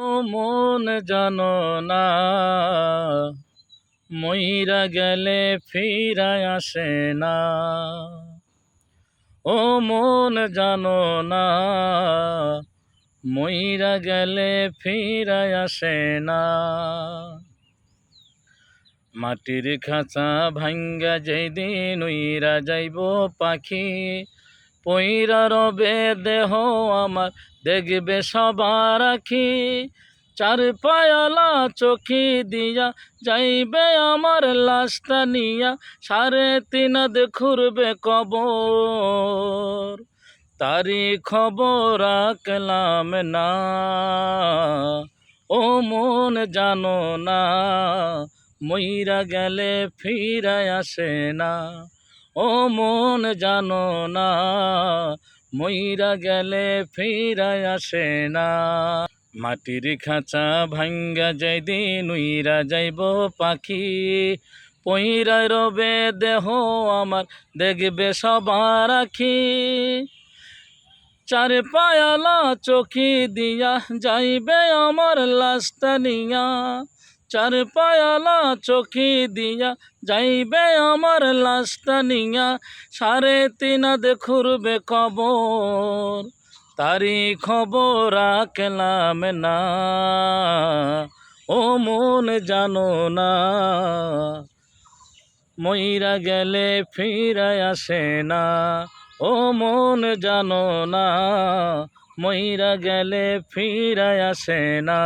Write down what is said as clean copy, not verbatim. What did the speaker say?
ও মন জানো না, মইরা গেলে ফিরায় আসে না। ও মন জানো না, মইরা গেলে ফিরায় আসে না। মাটির খাঁচা ভাঙ্গা যেদিন উইরা যাইব পাখি, পইরা রবে দেহ আমার দেখবে সবার আখি। চার পায়ালা চোখি দিয়া যাইবে আমার লাশটা নিয়া, 3.5 ঘুরবে কবর, তারি খবর রাখলাম না। ও মন জানো না, মইরা গেলে ফিরায় আসে না। ও মন জানো না, মইরা গেলে ফিরায় আসে না। মাটির খাঁচা ভাঙ্গা যেদিন উইরা যাইব পাখি, পইরা রবে দেহ আমার দেখবে সবার আখি। চার পায়ালা চোখি দিয়া যাইবে আমার লাশটা নিয়া, চার পায়ালা চোখি দিয়া যাইবে আমার লাশটা নিয়া, 3.5 ঘুরবে কবর, তারি খবর রাখলাম না। ও মন জানো না, মইরা গেলে ফিরায় আসে না। ও মন জানো না, মইরা গেলে ফিরায় আসে না।